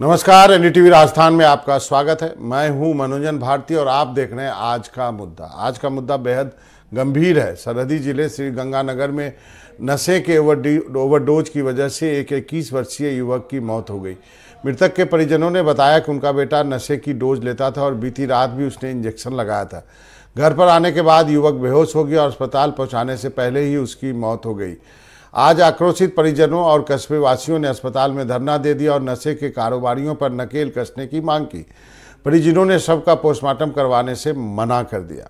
नमस्कार, एनडीटीवी राजस्थान में आपका स्वागत है। मैं हूं मनोजन भारती और आप देख रहे हैं आज का मुद्दा। आज का मुद्दा बेहद गंभीर है। सरहदी जिले श्रीगंगानगर में नशे के ओवरडोज की वजह से एक 21 वर्षीय युवक की मौत हो गई। मृतक के परिजनों ने बताया कि उनका बेटा नशे की डोज लेता था और बीती रात भी उसने इंजेक्शन लगाया था। घर पर आने के बाद युवक बेहोश हो गया और अस्पताल पहुँचाने से पहले ही उसकी मौत हो गई। आज आक्रोशित परिजनों और कस्बे वासियों ने अस्पताल में धरना दे दिया और नशे के कारोबारियों पर नकेल कसने की मांग की। परिजनों ने शव का पोस्टमार्टम करवाने से मना कर दिया।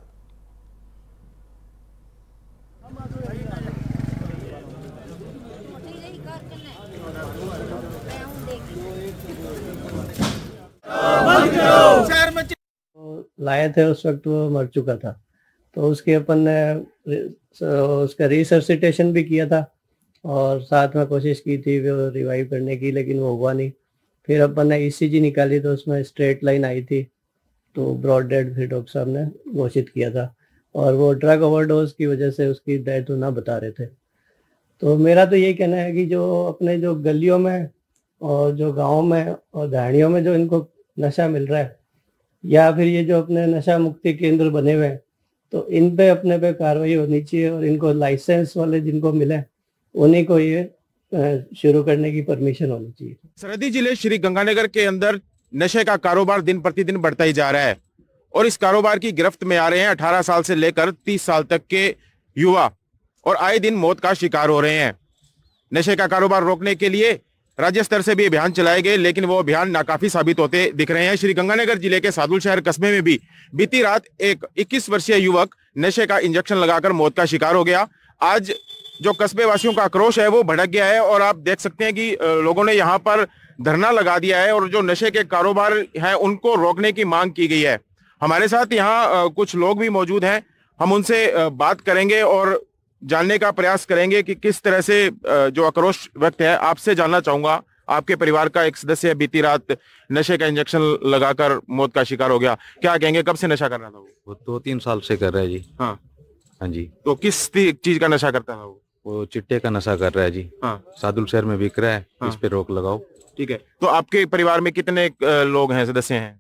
लाए थे उस वक्त वो मर चुका था, तो उसके अपन ने उसका रिसर्सिटेशन भी किया था और साथ में कोशिश की थी वो रिवाइव करने की, लेकिन वो हुआ नहीं। फिर अपन ने ईसीजी निकाली तो उसमें स्ट्रेट लाइन आई थी, तो ब्रॉड डेड फिर डॉक्टर साहब ने घोषित किया था और वो ड्रग ओवरडोज की वजह से उसकी डेथ होना बता रहे थे। तो मेरा तो यही कहना है कि जो अपने जो गलियों में और जो गाँव में और दहाड़ियों में जो इनको नशा मिल रहा है, या फिर ये जो अपने नशा मुक्ति केंद्र बने हुए हैं, तो इन पे अपने पे कार्रवाई होनी चाहिए और इनको लाइसेंस वाले जिनको मिले उन्हीं को ये शुरू करने की परमिशन होनी चाहिए। सरहदी जिले श्री गंगानगर के अंदर नशे का कारोबार दिन प्रतिदिन बढ़ता ही जा रहा है और इस कारोबार की गिरफ्त में आ रहे हैं 18 साल से लेकर 30 साल तक के युवा और आए दिन मौत का शिकार हो रहे हैं। नशे का कारोबार रोकने के लिए राज्य स्तर से भी अभियान चलाए गए, लेकिन वो अभियान नाकाफी साबित होते दिख रहे हैं। श्री गंगानगर जिले के सादुल शहर कस्बे में भी बीती रात एक 21 वर्षीय युवक नशे का इंजेक्शन लगाकर मौत का शिकार हो गया। आज जो कस्बे वासियों का आक्रोश है वो भड़क गया है और आप देख सकते हैं कि लोगों ने यहाँ पर धरना लगा दिया है और जो नशे के कारोबार हैं उनको रोकने की मांग की गई है। हमारे साथ यहाँ कुछ लोग भी मौजूद हैं, हम उनसे बात करेंगे और जानने का प्रयास करेंगे कि किस तरह से जो आक्रोश व्यक्त है। आपसे जानना चाहूंगा, आपके परिवार का एक सदस्य बीती रात नशे का इंजेक्शन लगाकर मौत का शिकार हो गया, क्या कहेंगे? कब से नशा कर रहा था वो 2-3 साल से कर रहा है जी। हाँ जी। तो किस चीज का नशा करता था वो चिट्टे का नशा कर रहा है जी। हाँ। सादुल शहर में बिक रहा है। हाँ। इस पे रोक लगाओ। ठीक है, तो आपके परिवार में कितने लोग हैं, सदस्य हैं?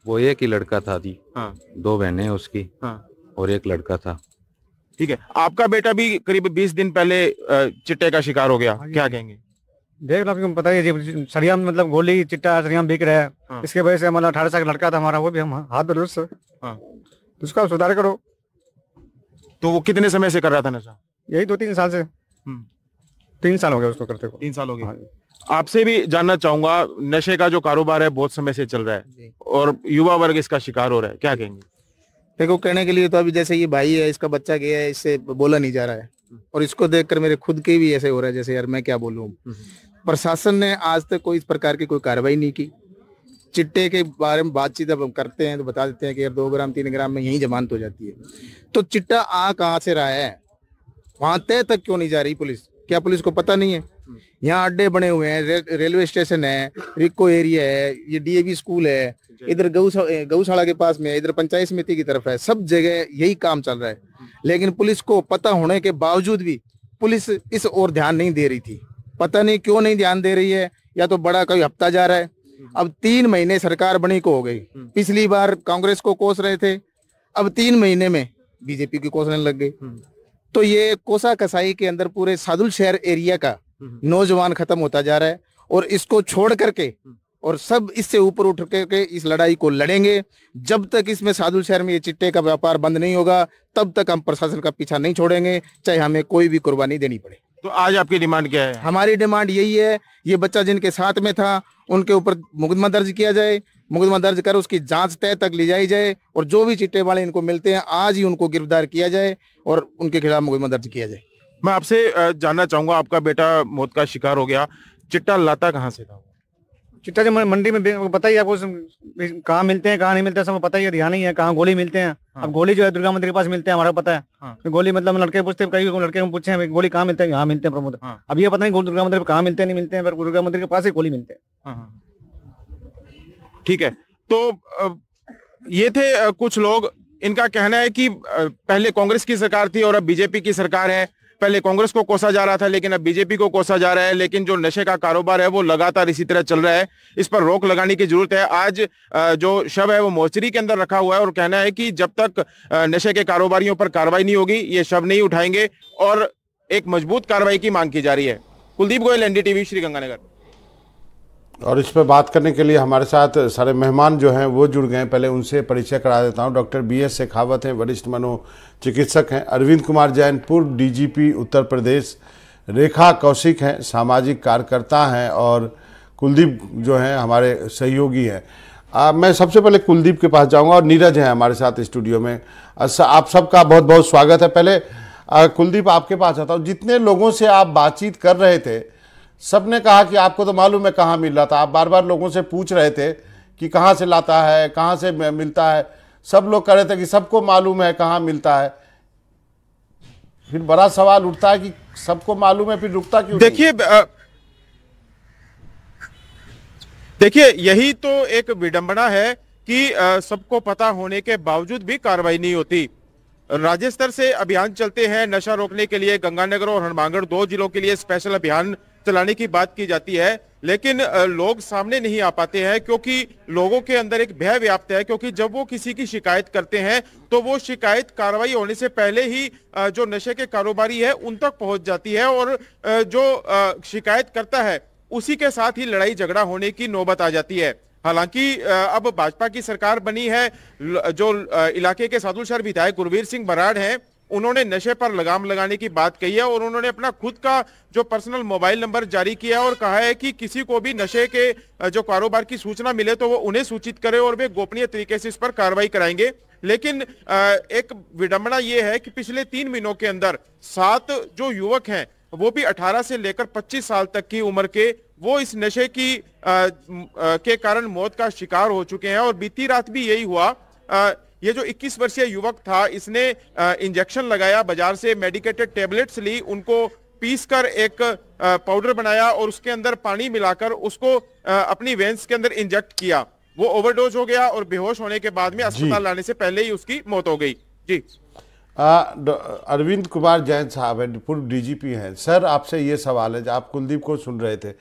वो एक ही लड़का था जी। हाँ। 2 बहनें हैं उसकी। हाँ। और एक लड़का था। ठीक है, आपका बेटा भी करीब 20 दिन पहले चिट्टे का शिकार हो गया, क्या कहेंगे? देख लो, आपको पता ही है सरिया में मतलब गोली चिट्टा सरिया में बिक रहा है। हाँ। इसके वजह से मतलब 18 साल का लड़का था हमारा, वो भी हम हाथ बदल से। हाँ। उसका सुधार करो। तो वो कितने समय से कर रहा था नशा? यही 2-3 साल से। 3 साल हो गए उसको करते को। 3 साल हो गए। हाँ। आपसे भी जानना चाहूंगा, नशे का जो कारोबार है बहुत समय से चल रहा है और युवा वर्ग इसका शिकार हो रहा है, क्या कहेंगे? देखो, कहने के लिए तो अभी जैसे ये भाई है, इसका बच्चा गया है, इससे बोला नहीं जा रहा है और इसको देखकर मेरे खुद के भी ऐसे हो रहा है जैसे यार मैं क्या बोलूं। प्रशासन ने आज तक कोई इस प्रकार की कोई कार्रवाई नहीं की। चिट्टे के बारे में बातचीत अब हम करते हैं तो बता देते हैं कि यार 2 ग्राम 3 ग्राम में यही जमानत हो जाती है। तो चिट्टा आ कहाँ से रहा है, वहां तय तक क्यों नहीं जा रही पुलिस? क्या पुलिस को पता नहीं है? यहाँ अड्डे बने हुए हैं, रेलवे स्टेशन है, रिको एरिया है, ये डीएवी स्कूल है, इधर गौशाला के पास में, इधर पंचायत समिति की तरफ है, सब जगह यही काम चल रहा है। लेकिन पुलिस को पता होने के बावजूद भी पुलिस इस ओर ध्यान नहीं दे रही थी। पता नहीं क्यों नहीं ध्यान दे रही है, या तो बड़ा कोई हफ्ता जा रहा है। अब 3 महीने सरकार बनी को हो गई। पिछली बार कांग्रेस को कोस रहे थे, अब 3 महीने में बीजेपी की कोसने लग गई। तो ये कोसा कसाई के अंदर पूरे सादुल शहर एरिया का नौजवान खत्म होता जा रहा है और इसको छोड़ करके और सब इससे ऊपर उठ के इस लड़ाई को लड़ेंगे। जब तक इसमें सादुल शहर में ये चिट्टे का व्यापार बंद नहीं होगा तब तक हम प्रशासन का पीछा नहीं छोड़ेंगे, चाहे हमें कोई भी कुर्बानी देनी पड़े। तो आज आपकी डिमांड क्या है? हमारी डिमांड यही है, ये बच्चा जिनके साथ में था उनके ऊपर मुकदमा दर्ज किया जाए, मुकदमा दर्ज कर उसकी जांच तय तक ले जाई जाए और जो भी चिट्टे वाले इनको मिलते हैं आज ही उनको गिरफ्तार किया जाए और उनके खिलाफ मुकदमा दर्ज किया जाए। मैं आपसे जानना चाहूंगा, आपका बेटा मौत का शिकार हो गया, चिट्टा लाता कहाँ से था? चिट्टा जो मंडी में पता ही है आपको, कहाँ मिलते हैं कहाँ नहीं मिलते हैं सबको पता ही है, ध्यान नहीं है कहाँ गोली मिलते हैं। हाँ। अब गोली जो है दुर्गा मंदिर के पास मिलते हैं, हमारा पता है। हाँ। तो गोली मतलब लड़के पूछते हैं, कई लड़के हम पूछे हैं गोली कहाँ मिलते हैं, यहाँ मिलते हैं प्रमोद। हाँ। अब ये पता नहीं दुर्गा मंदिर कहाँ मिलते हैं नहीं मिलते हैं, पर दुर्गा मंदिर के पास ही गोली मिलते हैं। ठीक है, तो ये थे कुछ लोग, इनका कहना है कि पहले कांग्रेस की सरकार थी और अब बीजेपी की सरकार है, पहले कांग्रेस को कोसा जा रहा था, लेकिन अब बीजेपी को कोसा जा रहा है। लेकिन जो नशे का कारोबार है वो लगातार इसी तरह चल रहा है, इस पर रोक लगाने की जरूरत है। आज जो शव है वो मोर्चरी के अंदर रखा हुआ है और कहना है कि जब तक नशे के कारोबारियों पर कार्रवाई नहीं होगी ये शव नहीं उठाएंगे और एक मजबूत कार्रवाई की मांग की जा रही है। कुलदीप गोयल, एनडीटीवी, श्रीगंगानगर। और इस पर बात करने के लिए हमारे साथ सारे मेहमान जो हैं वो जुड़ गए हैं। पहले उनसे परिचय करा देता हूं। डॉक्टर BS शेखावत हैं, वरिष्ठ मनोचिकित्सक हैं। अरविंद कुमार जैन, पूर्व DGP उत्तर प्रदेश। रेखा कौशिक हैं, सामाजिक कार्यकर्ता हैं। और कुलदीप जो हैं हमारे सहयोगी हैं। मैं सबसे पहले कुलदीप के पास जाऊंगा और नीरज हैं हमारे साथ स्टूडियो में। आप सबका बहुत बहुत स्वागत है। पहले कुलदीप आपके पास आता हूँ। जितने लोगों से आप बातचीत कर रहे थे सबने कहा कि आपको तो मालूम है कहाँ मिल रहा था। आप बार बार लोगों से पूछ रहे थे कि कहाँ से लाता है, कहाँ से मिलता है। सब लोग कह रहे थे कि सबको मालूम है कहाँ मिलता है। फिर बड़ा सवाल उठता है कि सबको मालूम है फिर रुकता क्यों? देखिए यही तो एक विडंबना है कि सबको पता होने के बावजूद भी कार्रवाई नहीं होती। राज्य स्तर से अभियान चलते हैं नशा रोकने के लिए। गंगानगर और हनुमानगढ़ 2 जिलों के लिए स्पेशल अभियान चलाने की बात की जाती है, लेकिन लोग सामने नहीं आ पाते हैं क्योंकि लोगों के अंदर एक भय व्याप्त है। क्योंकि जब वो किसी की शिकायत करते हैं तो वो शिकायत कार्रवाई होने से पहले ही जो नशे के कारोबारी है उन तक पहुंच जाती है और जो शिकायत करता है उसी के साथ ही लड़ाई झगड़ा होने की नौबत आ जाती है। हालांकि अब भाजपा की सरकार बनी है। जो इलाके के सादुलशहर विधायक गुरवीर सिंह बराड़ हैं उन्होंने नशे पर लगाम लगाने की बात कही है और उन्होंने अपना खुद का जो पर्सनल मोबाइल नंबर जारी किया और कहा है कि किसी को भी नशे के जो कारोबार की सूचना मिले तो वो उन्हें सूचित करे और वे गोपनीय तरीके से इस पर कार्रवाई कराएंगे। लेकिन एक विडंबना ये है कि पिछले 3 महीनों के अंदर 7 जो युवक हैं वो भी 18 से लेकर 25 साल तक की उम्र के वो इस नशे की के कारण मौत का शिकार हो चुके हैं। और बीती रात भी यही हुआ। ये जो 21 वर्षीय युवक था इसने इंजेक्शन लगाया, बाजार से मेडिकेटेड टेबलेट्स ली, उनको पीसकर एक पाउडर बनाया और उसके अंदर पानी मिलाकर उसको अपनी वेंस के अंदर इंजेक्ट किया। वो ओवरडोज हो गया और बेहोश होने के बाद में अस्पताल लाने से पहले ही उसकी मौत हो गई। जी अरविंद कुमार जैन साहब है, पूर्व DGP हैं। सर आपसे ये सवाल है, आप कुलदीप को सुन रहे थे।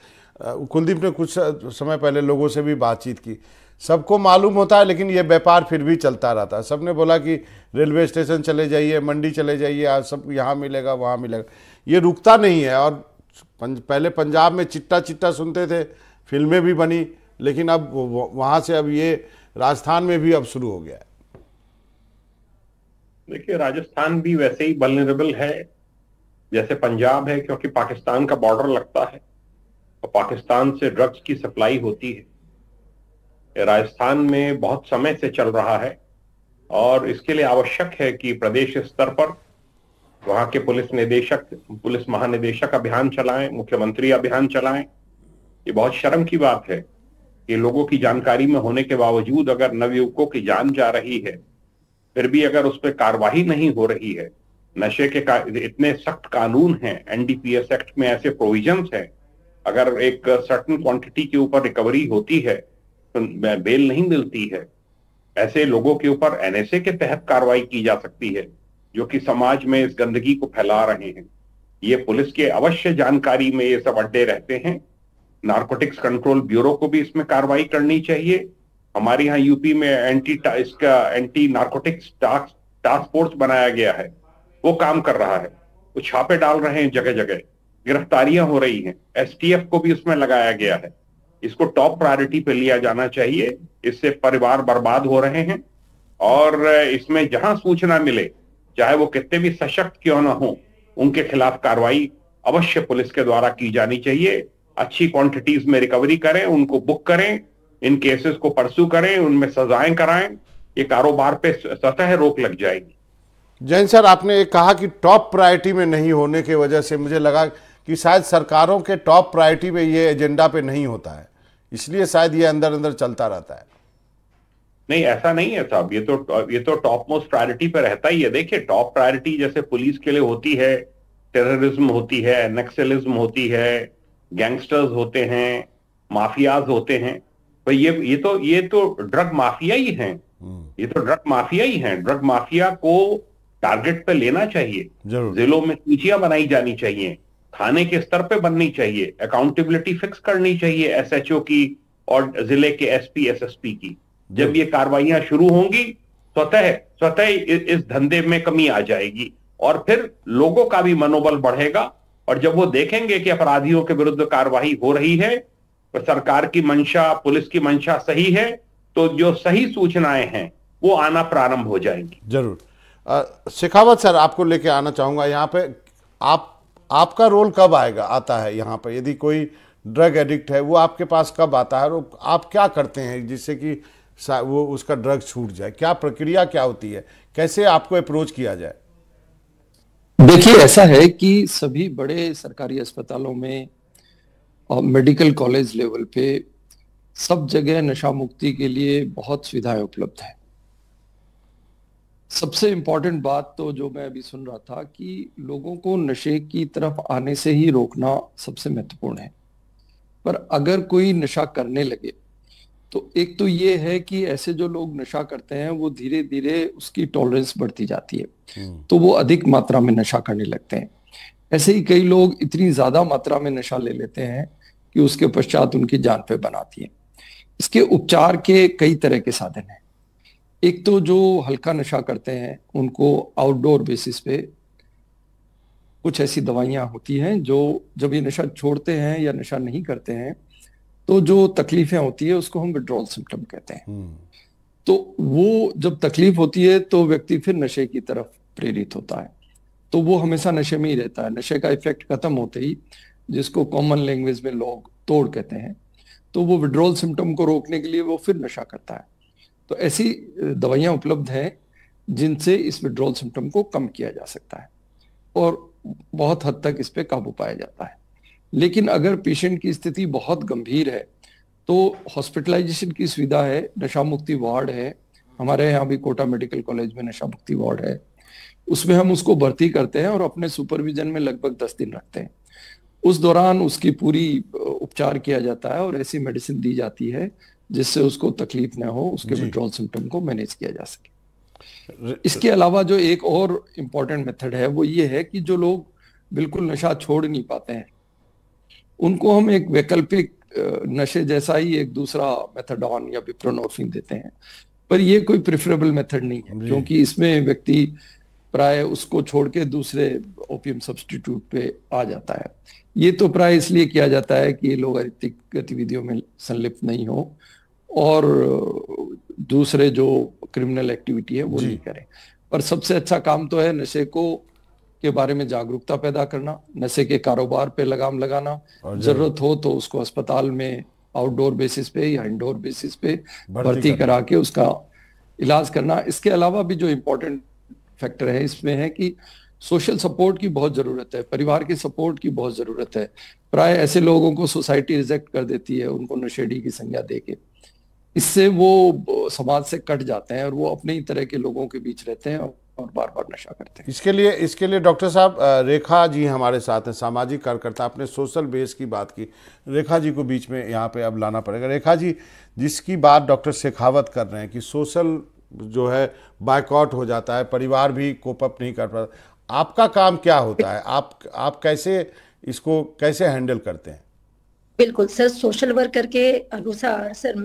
कुलदीप ने कुछ समय पहले लोगों से भी बातचीत की। सबको मालूम होता है लेकिन ये व्यापार फिर भी चलता रहता है। सबने बोला कि रेलवे स्टेशन चले जाइए, मंडी चले जाइए, आज सब यहाँ मिलेगा वहाँ मिलेगा, ये रुकता नहीं है। और पहले पंजाब में चिट्टा चिट्टा सुनते थे, फिल्में भी बनी, लेकिन अब वहाँ से अब ये राजस्थान में भी अब शुरू हो गया है। देखिए राजस्थान भी वैसे ही वल्नरेबल है जैसे पंजाब है, क्योंकि पाकिस्तान का बॉर्डर लगता है और पाकिस्तान से ड्रग्स की सप्लाई होती है। राजस्थान में बहुत समय से चल रहा है और इसके लिए आवश्यक है कि प्रदेश स्तर पर वहां के पुलिस महानिदेशक अभियान चलाएं, मुख्यमंत्री अभियान चलाएं। ये बहुत शर्म की बात है कि लोगों की जानकारी में होने के बावजूद अगर नवयुवकों की जान जा रही है फिर भी अगर उस पर कार्रवाई नहीं हो रही है। नशे के इतने सख्त कानून हैं, NDPS एक्ट में ऐसे प्रोविजंस हैं, अगर एक सर्टेन क्वांटिटी के ऊपर रिकवरी होती है तो बेल नहीं मिलती है। ऐसे लोगों के ऊपर NSA के तहत कार्रवाई की जा सकती है जो कि समाज में इस गंदगी को फैला रहे हैं। ये पुलिस के अवश्य जानकारी में ये सब अड्डे रहते हैं। नारकोटिक्स कंट्रोल ब्यूरो को भी इसमें कार्रवाई करनी चाहिए। हमारे यहाँ यूपी में एंटी नारकोटिक्स टास्क फोर्स बनाया गया है, वो काम कर रहा है, वो छापे डाल रहे हैं, जगह जगह गिरफ्तारियां हो रही हैं। STF को भी उसमें लगाया गया है। इसको टॉप प्रायोरिटी पे लिया जाना चाहिए। इससे परिवार बर्बाद हो रहे हैं और इसमें जहां सूचना मिले, चाहे वो कितने भी सशक्त क्यों ना हो, उनके खिलाफ कार्रवाई अवश्य पुलिस के द्वारा की जानी चाहिए। अच्छी क्वांटिटीज में रिकवरी करें, उनको बुक करें, इन केसेस को परस्यू करें, उनमें सजाएं कराएं। ये कारोबार पे सतह रोक लग जाएगी। जैन सर, आपने कहा कि टॉप प्रायोरिटी में नहीं होने की वजह से मुझे लगा कि शायद सरकारों के टॉप प्रायोरिटी में ये एजेंडा पे नहीं होता है, इसलिए शायद ये अंदर अंदर चलता रहता है। नहीं, ऐसा नहीं है साहब। ये तो टॉप मोस्ट प्रायोरिटी पे रहता ही है। देखिए, टॉप प्रायोरिटी जैसे पुलिस के लिए होती है, टेररिज्म होती है, नक्सलिज्म होती है, गैंगस्टर्स होते हैं, माफियाज होते हैं। तो ये तो ड्रग माफिया ही हैं। ये तो ड्रग माफिया ही हैं। ड्रग माफिया को टारगेट पे लेना चाहिए। जरूर। जिलों में सूचियां बनाई जानी चाहिए, थाने के स्तर पे बननी चाहिए, अकाउंटेबिलिटी फिक्स करनी चाहिए एसएचओ की और जिले के एसपी एसएसपी की। जब ये कार्रवाइयां शुरू होंगी स्वतः इस धंधे में कमी आ जाएगी और फिर लोगों का भी मनोबल बढ़ेगा। और जब वो देखेंगे कि अपराधियों के विरुद्ध कार्रवाई हो रही है, तो सरकार की मंशा, पुलिस की मंशा सही है, तो जो सही सूचनाएं हैं वो आना प्रारंभ हो जाएंगी। जरूर। शेखावत सर, आपको लेके आना चाहूंगा यहाँ पे। आपका रोल कब आता है यहाँ पे? यदि कोई ड्रग एडिक्ट है, वो आपके पास कब आता है और आप क्या करते हैं जिससे कि वो उसका ड्रग छूट जाए? क्या प्रक्रिया क्या होती है, कैसे आपको अप्रोच किया जाए? देखिए, ऐसा है कि सभी बड़े सरकारी अस्पतालों में और मेडिकल कॉलेज लेवल पे सब जगह नशा मुक्ति के लिए बहुत सुविधाएं उपलब्ध है। सबसे इम्पोर्टेंट बात तो जो मैं अभी सुन रहा था कि लोगों को नशे की तरफ आने से ही रोकना सबसे महत्वपूर्ण है। पर अगर कोई नशा करने लगे तो एक तो ये है कि ऐसे जो लोग नशा करते हैं वो धीरे धीरे उसकी टॉलरेंस बढ़ती जाती है, तो वो अधिक मात्रा में नशा करने लगते हैं। ऐसे ही कई लोग इतनी ज्यादा मात्रा में नशा ले लेते हैं कि उसके पश्चात उनकी जान पे बनाती है। इसके उपचार के कई तरह के साधन हैं। एक तो जो हल्का नशा करते हैं उनको आउटडोर बेसिस पे कुछ ऐसी दवाइयां होती हैं जो जब ये नशा छोड़ते हैं या नशा नहीं करते हैं तो जो तकलीफें होती है उसको हम विड्रॉल सिम्टम कहते हैं। तो वो जब तकलीफ होती है तो व्यक्ति फिर नशे की तरफ प्रेरित होता है, तो वो हमेशा नशे में ही रहता है। नशे का इफेक्ट खत्म होते ही, जिसको कॉमन लैंग्वेज में लोग तोड़ कहते हैं, तो वो विड्रॉल सिम्टम को रोकने के लिए वो फिर नशा करता है। तो ऐसी दवाइयां उपलब्ध हैं जिनसे इस विड्रॉल सिम्टम को कम किया जा सकता है और बहुत हद तक इस पे काबू पाया जाता है। लेकिन अगर पेशेंट की स्थिति बहुत गंभीर है तो हॉस्पिटलाइजेशन की सुविधा है, नशा मुक्ति वार्ड है। हमारे यहाँ भी कोटा मेडिकल कॉलेज में नशा मुक्ति वार्ड है, उसमें हम उसको भर्ती करते हैं और अपने सुपरविजन में लगभग 10 दिन रखते हैं। उस दौरान उसकी पूरी उपचार किया जाता है और ऐसी मेडिसिन दी जाती है जिससे उसको तकलीफ ना हो, उसके विड्रॉल सिम्टम को मैनेज किया जा सके। इसके अलावा जो एक और इम्पोर्टेंट मेथड है वो ये है कि जो लोग बिल्कुल नशा छोड़ नहीं पाते हैं उनको हम एक वैकल्पिक नशे जैसा ही एक दूसरा मेथाडोन या बुप्रेनोर्फिन देते हैं, पर ये कोई प्रेफरेबल मेथड नहीं है क्योंकि इसमें व्यक्ति प्राय उसको छोड़ के दूसरे ओपियम सब्स्टिट्यूट पे आ जाता है। ये तो प्राय इसलिए किया जाता है कि लोग अनैतिक गतिविधियों में संलिप्त नहीं हो और दूसरे जो क्रिमिनल एक्टिविटी है वो नहीं करें। पर सबसे अच्छा काम तो है नशे को के बारे में जागरूकता पैदा करना, नशे के कारोबार पे लगाम लगाना, जरूरत हो तो उसको अस्पताल में आउटडोर बेसिस पे या इंडोर बेसिस पे भर्ती करा के उसका इलाज करना। इसके अलावा भी जो इम्पोर्टेंट फैक्टर है इसमें है कि सोशल सपोर्ट की बहुत जरूरत है, परिवार की सपोर्ट की बहुत जरूरत है। प्राय ऐसे लोगों को सोसाइटी रिजेक्ट कर देती है उनको नशेड़ी की संज्ञा देके, इससे वो समाज से कट जाते हैं और वो अपने ही तरह के लोगों के बीच रहते हैं और बार बार नशा करते हैं। इसके लिए डॉक्टर साहब रेखा जी हमारे साथ हैं, सामाजिक कार्यकर्ता। आपने सोशल बेस की बात की, रेखा जी को बीच में यहाँ पे अब लाना पड़ेगा। रेखा जी, जिसकी बात डॉक्टर शेखावत कर रहे हैं कि सोशल जो है बायकॉट हो जाता है, परिवार भी कोप अप नहीं कर पाता, आपका काम क्या होता है? आप कैसे इसको कैसे हैंडल करते हैं? बिल्कुल सर, सोशल वर्कर के अनुसार सर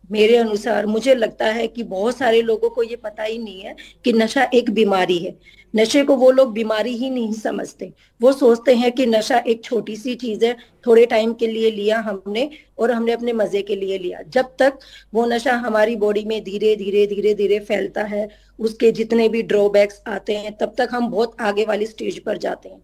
मेरे अनुसार मुझे लगता है कि बहुत सारे लोगों को ये पता ही नहीं है कि नशा एक बीमारी है। नशे को वो लोग बीमारी ही नहीं समझते, वो सोचते हैं कि नशा एक छोटी सी चीज है, थोड़े टाइम के लिए लिया हमने और हमने अपने मजे के लिए लिया। जब तक वो नशा हमारी बॉडी में धीरे धीरे फैलता है, उसके जितने भी ड्रॉबैक्स आते हैं, तब तक हम बहुत आगे वाली स्टेज पर जाते हैं।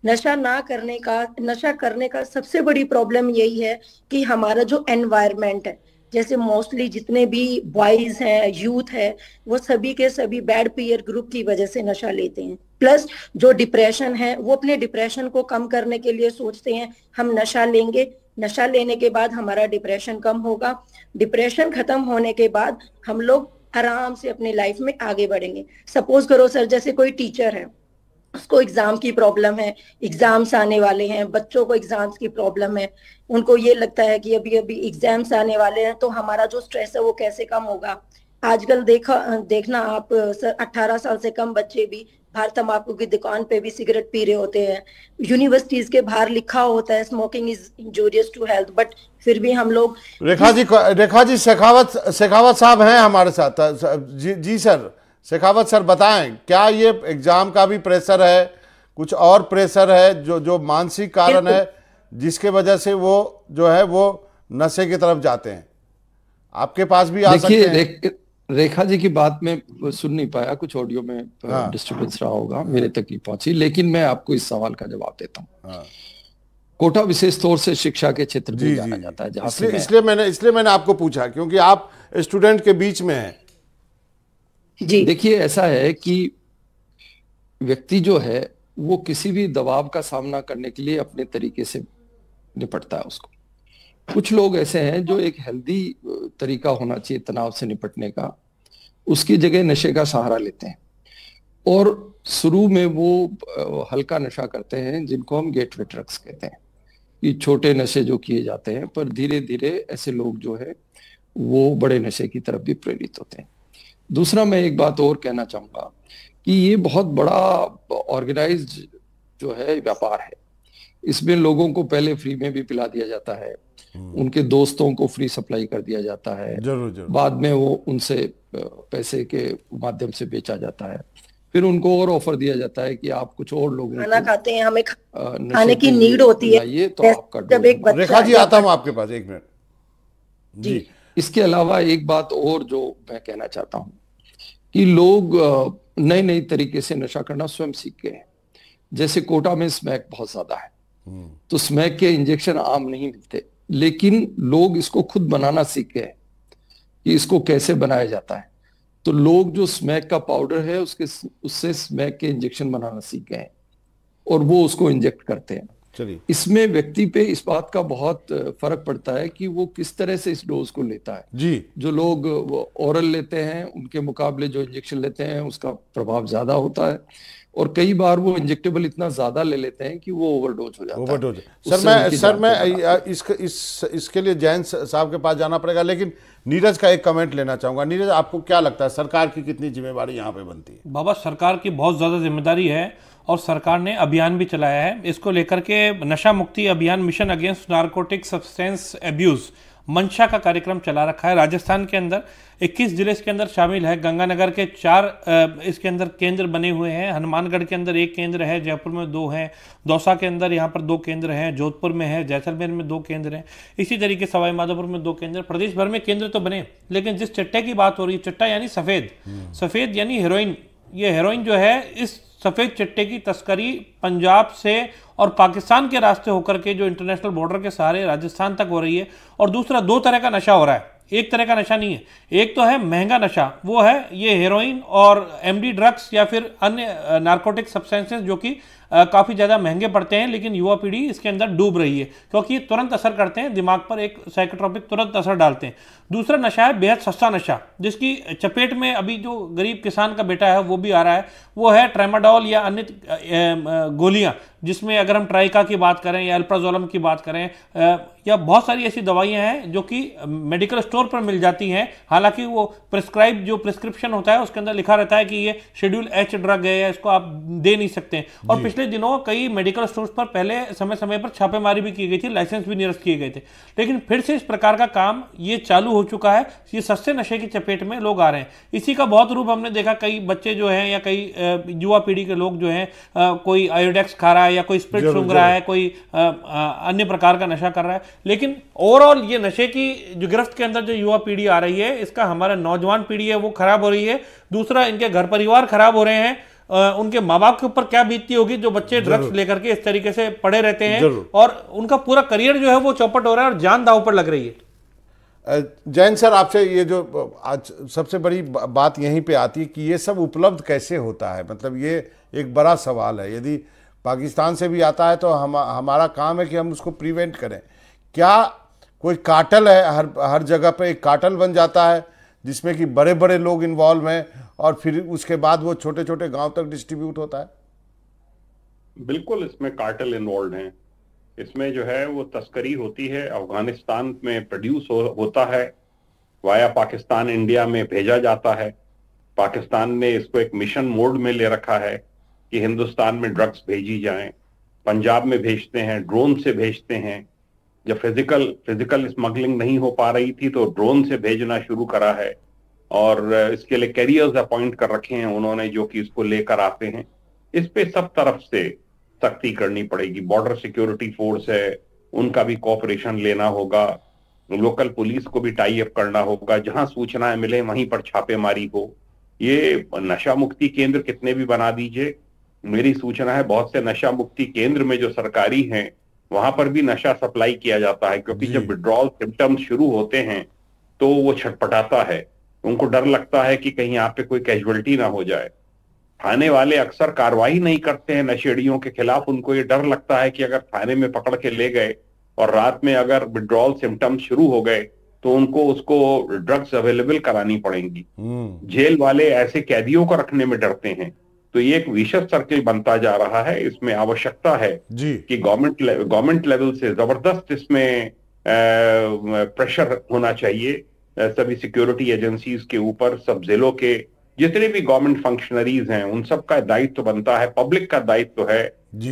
नशा करने का सबसे बड़ी प्रॉब्लम यही है कि हमारा जो एनवायरनमेंट है, जैसे मोस्टली जितने भी बॉयज हैं, यूथ है, वो सभी के सभी बैड पीयर ग्रुप की वजह से नशा लेते हैं। प्लस जो डिप्रेशन है, वो अपने डिप्रेशन को कम करने के लिए सोचते हैं हम नशा लेंगे, नशा लेने के बाद हमारा डिप्रेशन कम होगा, डिप्रेशन खत्म होने के बाद हम लोग आराम से अपनी लाइफ में आगे बढ़ेंगे। सपोज करो सर, जैसे कोई टीचर है, उसको एग्जाम की प्रॉब्लम है, एग्जाम्स आने वाले हैं, बच्चों को एग्जाम्स की प्रॉब्लम है, उनको ये लगता है कि अभी एग्जाम्स आने वाले हैं तो हमारा जो स्ट्रेस है वो कैसे कम होगा। आजकल देखना आप सर, 18 साल से कम बच्चे भी बाहर तंबाकू की दुकान पे भी सिगरेट पी रहे होते हैं। यूनिवर्सिटीज के बाहर लिखा होता है smoking is injurious to health, but फिर भी हम लोग। रेखा जी शेखावत साहब हैं हमारे साथ। जी सर, शेखावत सर बताएं, क्या ये एग्जाम का भी प्रेशर है, कुछ और प्रेशर है जो मानसिक कारण है जिसके वजह से वो जो है वो नशे की तरफ जाते हैं? आपके पास भी आ सकते हैं। रेखा जी की बात में सुन नहीं पाया, कुछ ऑडियो में डिस्टर्बेंस रहा होगा, मेरे तक नहीं पहुंची, लेकिन मैं आपको इस सवाल का जवाब देता हूँ। कोटा विशेष तौर से शिक्षा के क्षेत्र में जाना जाता है, इसलिए मैंने आपको पूछा क्योंकि आप स्टूडेंट के बीच में हैं। जी देखिए, ऐसा है कि व्यक्ति जो है वो किसी भी दबाव का सामना करने के लिए अपने तरीके से निपटता है उसको। कुछ लोग ऐसे हैं जो एक हेल्दी तरीका होना चाहिए तनाव से निपटने का, उसकी जगह नशे का सहारा लेते हैं और शुरू में वो हल्का नशा करते हैं जिनको हम गेटवे ड्रग्स कहते हैं, कि छोटे नशे जो किए जाते हैं, पर धीरे धीरे ऐसे लोग जो है वो बड़े नशे की तरफ भी प्रेरित होते हैं। दूसरा, मैं एक बात और कहना चाहूंगा कि ये बहुत बड़ा ऑर्गेनाइज्ड जो है व्यापार है। इसमें लोगों को पहले फ्री में भी पिला दिया जाता है, उनके दोस्तों को फ्री सप्लाई कर दिया जाता है, जरूर। बाद में वो उनसे पैसे के माध्यम से बेचा जाता है, फिर उनको और ऑफर दिया जाता है कि आप कुछ और लोगों खाना खाते हैं, हमें खाने की नीड होती है, ये तो आपका जब एक बच्चा। रेखा जी आता हूं आपके पास, एक मिनट जी। इसके अलावा एक बात और जो मैं कहना चाहता हूं कि लोग नए नए तरीके से नशा करना स्वयं सीख गए हैं। जैसे कोटा में स्मैक बहुत ज्यादा है, तो स्मैक के इंजेक्शन आम नहीं मिलते, लेकिन लोग इसको खुद बनाना सीख गए कि इसको कैसे बनाया जाता है। तो लोग जो स्मैक का पाउडर है उससे स्मैक के इंजेक्शन बनाना सीख गए और वो उसको इंजेक्ट करते हैं। चलिए, इसमें व्यक्ति पे इस बात का बहुत फर्क पड़ता है कि वो किस तरह से इस डोज को लेता है जी। जो लोग ओरल लेते हैं उनके मुकाबले जो इंजेक्शन लेते हैं उसका प्रभाव ज्यादा होता है, और कई बार वो इंजेक्टेबल इतना ज्यादा ले लेते हैं कि वो ओवरडोज हो जाता है। सर मैं इसके लिए जैन साहब के पास जाना पड़ेगा, लेकिन नीरज का एक कमेंट लेना चाहूंगा। नीरज, आपको क्या लगता है सरकार की कितनी जिम्मेवारी यहाँ पे बनती है? बाबा, सरकार की बहुत ज़्यादा जिम्मेदारी है और सरकार ने अभियान भी चलाया है इसको लेकर के। नशा मुक्ति अभियान, mission against narcotic substance abuse, मंशा का कार्यक्रम चला रखा है। राजस्थान के अंदर 21 जिले इसके अंदर शामिल है। गंगानगर के 4 इसके अंदर केंद्र बने हुए हैं। हनुमानगढ़ के अंदर 1 केंद्र है, जयपुर में 2 हैं, दौसा के अंदर यहाँ पर 2 केंद्र हैं, जोधपुर में है, जैसलमेर में 2 केंद्र हैं, इसी तरीके सवाई माधोपुर में 2 केंद्र। प्रदेश भर में केंद्र तो बने, लेकिन जिस चट्टे की बात हो रही है, चट्टा यानी सफ़ेद यानी हेरोइन, ये हेरोइन जो है इस सफ़ेद चट्टे की तस्करी पंजाब से और पाकिस्तान के रास्ते होकर के जो इंटरनेशनल बॉर्डर के सहारे राजस्थान तक हो रही है। और दूसरा, 2 तरह का नशा हो रहा है, एक तरह का नशा नहीं है। एक तो है महंगा नशा, वो है ये हेरोइन और एमडी ड्रग्स या फिर अन्य नारकोटिक सब्सटेंसेस जो कि काफ़ी ज़्यादा महंगे पड़ते हैं, लेकिन युवा पीढ़ी इसके अंदर डूब रही है क्योंकि ये तुरंत असर करते हैं, दिमाग पर एक साइकोट्रोपिक तुरंत असर डालते हैं। दूसरा नशा है बेहद सस्ता नशा, जिसकी चपेट में अभी जो गरीब किसान का बेटा है वो भी आ रहा है, वो है ट्रेमाडोल या अन्य गोलियाँ, जिसमें अगर हम ट्राइका की बात करें या अल्प्राजोलम की बात करें या बहुत सारी ऐसी दवाइयाँ हैं जो कि मेडिकल स्टोर पर मिल जाती हैं। हालांकि वो प्रिस्क्रिप्शन होता है उसके अंदर लिखा रहता है कि ये शेड्यूल H ड्रग है या इसको आप दे नहीं सकते। और पिछले दिनों कई मेडिकल स्टोर्स पर पहले समय समय पर छापेमारी भी की गई थी, लाइसेंस भी निरस्त किए गए थे, लेकिन फिर से इस प्रकार का काम ये चालू हो चुका है। ये सस्ते नशे की चपेट में लोग आ रहे हैं। इसी का बहुत रूप हमने देखा, कई बच्चे जो हैं या कई युवा पीढ़ी के लोग जो हैं कोई आयोडेक्स खा रहा है या कोई स्प्रिट सूंघ रहा है, कोई अन्य प्रकार का नशा कर रहा है। लेकिन ओवरऑल ये नशे की जो गिरफ्त के अंदर जो युवा पीढ़ी आ रही है, इसका हमारा नौजवान पीढ़ी है वो खराब हो रही है। दूसरा, इनके घर परिवार खराब हो रहे हैं। उनके माँ बाप के ऊपर क्या बीतती होगी जो बच्चे ड्रग्स लेकर के इस तरीके से पड़े रहते हैं, और उनका पूरा करियर जो है वो चौपट हो रहा है और जान दांव पर लग रही है। जैन सर, आपसे ये जो आज सबसे बड़ी बात यहीं पे आती है कि ये सब उपलब्ध कैसे होता है, मतलब ये एक बड़ा सवाल है। यदि पाकिस्तान से भी आता है तो हमारा काम है कि हम उसको प्रिवेंट करें। क्या कोई कार्टेल है, हर जगह पे एक कार्टेल बन जाता है जिसमें कि बड़े बड़े लोग इन्वॉल्व हैं और फिर उसके बाद वो छोटे छोटे गांव तक डिस्ट्रीब्यूट होता है? बिल्कुल, इसमें कार्टेल इन्वॉल्व हैं। इसमें जो है वो तस्करी होती है, अफगानिस्तान में प्रोड्यूस होता है वाया पाकिस्तान इंडिया में भेजा जाता है। पाकिस्तान ने इसको एक मिशन मोड में ले रखा है कि हिंदुस्तान में ड्रग्स भेजी जाएं। पंजाब में भेजते हैं, ड्रोन से भेजते हैं। जब फिजिकल स्मगलिंग नहीं हो पा रही थी तो ड्रोन से भेजना शुरू करा है, और इसके लिए कैरियर्स अपॉइंट कर रखे हैं उन्होंने जो कि इसको लेकर आते हैं। इस पे सब तरफ से सख्ती करनी पड़ेगी। बॉर्डर सिक्योरिटी फोर्स है, उनका भी कोऑपरेशन लेना होगा। लोकल पुलिस को भी टाई अप करना होगा। जहां सूचनाएं मिले वहीं पर छापेमारी हो। ये नशा मुक्ति केंद्र कितने भी बना दीजिए, मेरी सूचना है बहुत से नशा मुक्ति केंद्र में जो सरकारी हैं वहां पर भी नशा सप्लाई किया जाता है, क्योंकि जब विड्रॉल सिम्टम्स शुरू होते हैं तो वो छटपटाता है। उनको डर लगता है कि कहीं यहाँ पे कोई कैजुअलिटी ना हो जाए। थाने वाले अक्सर कार्रवाई नहीं करते हैं नशेड़ियों के खिलाफ। उनको ये डर लगता है कि अगर थाने में पकड़ के ले गए और रात में अगर विड्रॉल सिम्टम्स शुरू हो गए तो उनको उसको ड्रग्स अवेलेबल करानी पड़ेंगी। जेल वाले ऐसे कैदियों को रखने में डरते हैं। तो ये एक विशेष सर्किल बनता जा रहा है। इसमें आवश्यकता है कि गवर्नमेंट लेवल से जबरदस्त इसमें प्रेशर होना चाहिए सभी सिक्योरिटी एजेंसीज के ऊपर। सब जिलों के जितने भी गवर्नमेंट फंक्शनरीज हैं उन सब का दायित्व बनता है, पब्लिक का दायित्व है,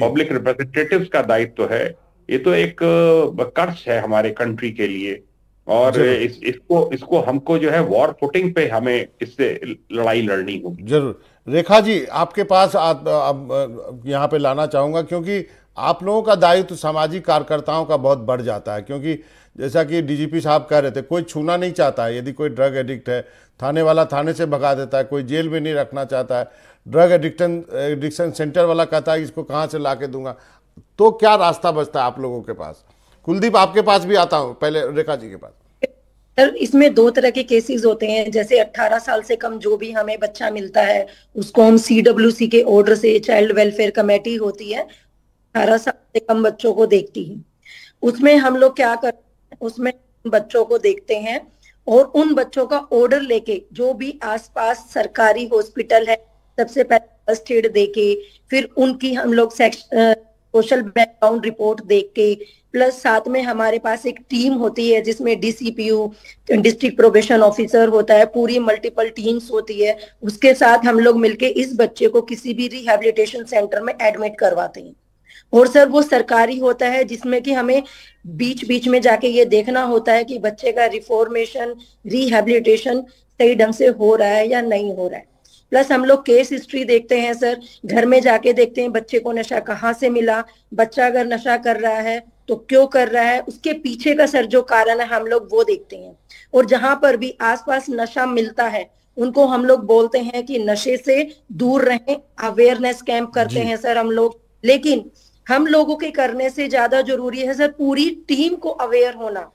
पब्लिक रिप्रेजेंटेटिव्स का दायित्व है। ये तो एक कर्ज है हमारे कंट्री के लिए, और इसको हमको जो है वॉर फुटिंग पे हमें इससे लड़ाई लड़नी होगी। जरूर। रेखा जी, आपके पास अब यहाँ पे लाना चाहूँगा, क्योंकि आप लोगों का दायित्व सामाजिक कार्यकर्ताओं का बहुत बढ़ जाता है। क्योंकि जैसा कि डीजीपी साहब कह रहे थे, कोई छूना नहीं चाहता है। यदि कोई ड्रग एडिक्ट है, थाने वाला थाने से भगा देता है, कोई जेल में नहीं रखना चाहता है। ड्रग एडिक्शन सेंटर वाला कहता है इसको कहाँ से ला के दूंगा। तो क्या रास्ता बचता है आप लोगों के पास? कुलदीप, आपके पास भी आता हूँ, पहले रेखा जी के पास। सर, इसमें दो तरह के केसेस होते हैं। जैसे 18 साल से कम जो भी हमें बच्चा मिलता है उसको हम CWC के ऑर्डर से, चाइल्ड वेलफेयर कमेटी होती है, 18 साल से कम बच्चों को देखती है। उसमें हम लोग क्या करते हैं, उसमें बच्चों को देखते हैं और उन बच्चों का ऑर्डर लेके जो भी आसपास सरकारी हॉस्पिटल है सबसे पहले फर्स्ट एड देके, फिर उनकी हम लोग सोशल बैकग्राउंड रिपोर्ट देख के, प्लस साथ में हमारे पास एक टीम होती है जिसमें DCPU, डिस्ट्रिक्ट प्रोबेशन ऑफिसर होता है, पूरी मल्टीपल टीम्स होती है। उसके साथ हम लोग मिलके इस बच्चे को किसी भी रिहैबिलिटेशन सेंटर में एडमिट करवाते हैं। और सर वो सरकारी होता है जिसमें कि हमें बीच बीच में जाके ये देखना होता है कि बच्चे का रिफॉर्मेशन, रिहैबिलिटेशन सही ढंग से हो रहा है या नहीं हो रहा है। प्लस हम लोग केस हिस्ट्री देखते हैं सर, घर में जाके देखते हैं बच्चे को नशा कहाँ से मिला, बच्चा अगर नशा कर रहा है तो क्यों कर रहा है, उसके पीछे का सर जो कारण है हम लोग वो देखते हैं। और जहां पर भी आसपास नशा मिलता है उनको हम लोग बोलते हैं कि नशे से दूर रहें, अवेयरनेस कैंप करते हैं सर हम लोग। लेकिन हम लोगों के करने से ज्यादा जरूरी है सर पूरी टीम को अवेयर होना।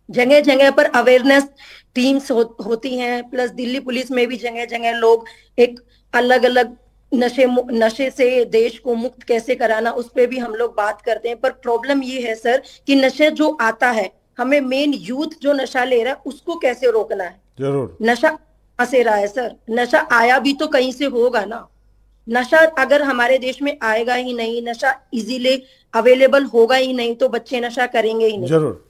जगह जगह पर अवेयरनेस टीम्स होती हैं, प्लस दिल्ली पुलिस में भी जगह जगह लोग एक अलग अलग नशे से देश को मुक्त कैसे कराना उस पर भी हम लोग बात करते हैं। पर प्रॉब्लम ये है सर कि नशे जो आता है, हमें मेन यूथ जो नशा ले रहा है उसको कैसे रोकना है। जरूर। नशा कहाँ से रहा है सर? नशा आया भी तो कहीं से होगा ना। नशा अगर हमारे देश में आएगा ही नहीं, नशा इजीली अवेलेबल होगा ही नहीं, तो बच्चे नशा करेंगे ही नहीं। जरूर।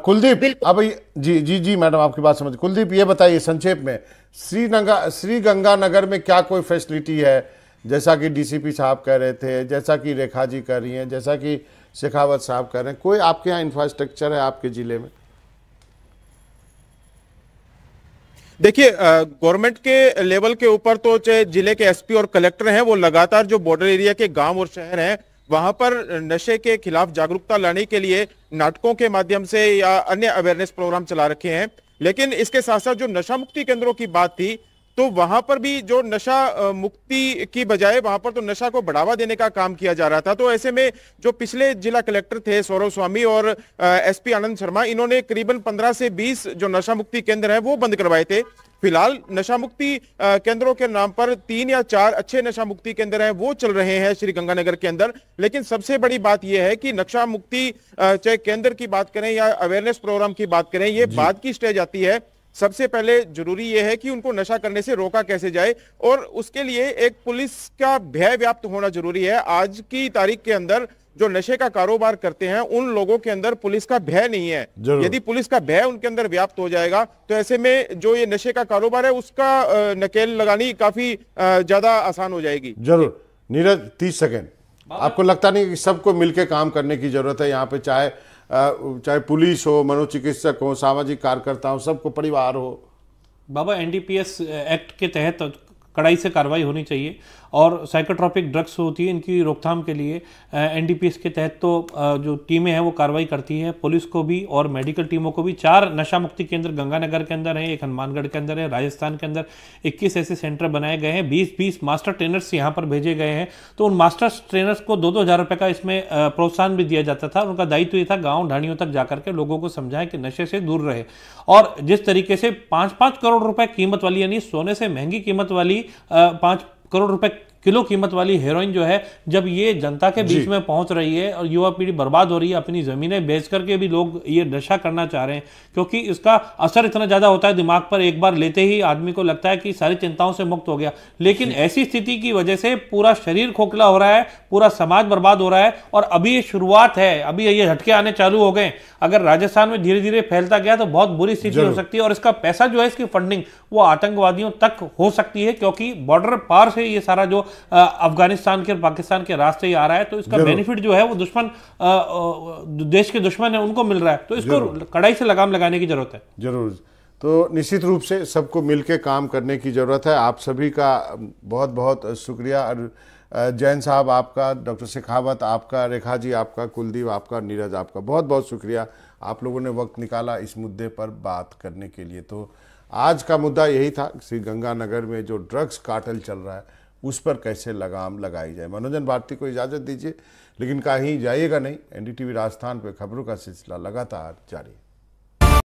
कुलदीप, अब जी जी जी मैडम, आपकी बात समझ। कुलदीप, ये बताइए संक्षेप में, श्री गंगानगर में क्या कोई फैसिलिटी है, जैसा कि DCP साहब कह रहे थे, जैसा कि रेखा जी कह रही हैं, जैसा कि शेखावत साहब कह रहे हैं, कोई आपके यहाँ इंफ्रास्ट्रक्चर है आपके जिले में? देखिए, गवर्नमेंट के लेवल के ऊपर तो चाहे जिले के SP और कलेक्टर हैं, वो लगातार जो बॉर्डर एरिया के गांव और शहर हैं वहां पर नशे के खिलाफ जागरूकता लाने के लिए नाटकों के माध्यम से या अन्य अवेयरनेस प्रोग्राम चला रखे हैं। लेकिन इसके साथ साथ जो नशा मुक्ति केंद्रों की बात थी, तो वहां पर भी जो नशा मुक्ति की बजाय वहां पर तो नशा को बढ़ावा देने का काम किया जा रहा था। तो ऐसे में जो पिछले जिला कलेक्टर थे सौरभ स्वामी और SP आनंद शर्मा, इन्होंने करीबन 15 से 20 जो नशा मुक्ति केंद्र है वो बंद करवाए थे। फिलहाल नशा मुक्ति केंद्रों के नाम पर 3 या 4 अच्छे नशा मुक्ति केंद्र हैं वो चल रहे हैं श्री गंगानगर के अंदर। लेकिन सबसे बड़ी बात यह है कि नशा मुक्ति चाहे केंद्र की बात करें या अवेयरनेस प्रोग्राम की बात करें, ये बाद की स्टेज आती है। सबसे पहले जरूरी यह है कि उनको नशा करने से रोका कैसे जाए, और उसके लिए एक पुलिस का भय व्याप्त होना जरूरी है। आज की तारीख के अंदर जो नशे का कारोबार करते हैं उन लोगों के अंदर पुलिस का भय नहीं है। यदि पुलिस का भय उनके अंदर व्याप्त हो जाएगा तो ऐसे में जो ये नशे का कारोबार है उसका नकेल लगानी काफी ज्यादा आसान हो जाएगी। जरूर। नीरज 30 सेकेंड, आपको लगता नहीं कि सबको मिलकर काम करने की जरूरत है यहाँ पे, चाहे पुलिस हो, मनोचिकित्सक हो, सामाजिक कार्यकर्ता हो, सबको, परिवार हो? बाबा, एनडीपीएस एक्ट के तहत कड़ाई से कार्रवाई होनी चाहिए, और साइकोट्रॉपिक ड्रग्स होती है इनकी रोकथाम के लिए एनडीपीएस के तहत तो जो टीमें हैं वो कार्रवाई करती हैं, पुलिस को भी और मेडिकल टीमों को भी। 4 नशा मुक्ति केंद्र गंगानगर के अंदर हैं, एक हनुमानगढ़ के अंदर है, राजस्थान के अंदर 21 ऐसे सेंटर बनाए गए हैं, 20 मास्टर ट्रेनर्स यहाँ पर भेजे गए हैं। तो उन मास्टर ट्रेनर्स को 2-2 हज़ार रुपये का इसमें प्रोत्साहन भी दिया जाता था। उनका दायित्व ये था गाँव ढाणियों तक जाकर के लोगों को समझाएं कि नशे से दूर रहे। और जिस तरीके से 5-5 करोड़ रुपए कीमत वाली, यानी सोने से महंगी कीमत वाली 5 करोड़ रुपए किलो कीमत वाली हेरोइन जो है, जब ये जनता के बीच में पहुंच रही है और युवा पीढ़ी बर्बाद हो रही है, अपनी जमीनें बेच करके भी लोग ये नशा करना चाह रहे हैं, क्योंकि इसका असर इतना ज्यादा होता है दिमाग पर, एक बार लेते ही आदमी को लगता है कि सारी चिंताओं से मुक्त हो गया। लेकिन ऐसी स्थिति की वजह से पूरा शरीर खोखला हो रहा है, पूरा समाज बर्बाद हो रहा है। और अभी ये शुरुआत है, अभी ये झटके आने चालू हो गए। अगर राजस्थान में धीरे धीरे फैलता गया तो बहुत बुरी स्थिति हो सकती है, और इसका पैसा जो है, इसकी फंडिंग वो आतंकवादियों तक हो सकती है, क्योंकि बॉर्डर पार से ये सारा जो अफगानिस्तान के और पाकिस्तान के रास्ते ही आ रहा है, तो इसका बेनिफिट जो है वो दुश्मन, देश के दुश्मन है उनको मिल रहा है। तो इसको कड़ाई से लगाम लगाने की जरूरत है। जरूर। तो निश्चित रूप से सबको मिलकर काम करने की जरूरत है। आप सभी का बहुत बहुत शुक्रिया। जैन साहब आपका, डॉक्टर शेखावत आपका, रेखा जी आपका, कुलदीप आपका, नीरज आपका, बहुत बहुत शुक्रिया। आप लोगों ने वक्त निकाला इस मुद्दे पर बात करने के लिए। तो आज का मुद्दा यही था, श्री गंगानगर में जो ड्रग्स कार्टेल चल रहा है उस पर कैसे लगाम लगाई जाए। मनोजन भारती को इजाज़त दीजिए, लेकिन कहीं जाइएगा नहीं। एनडीटीवी राजस्थान पे खबरों का सिलसिला लगातार जारी।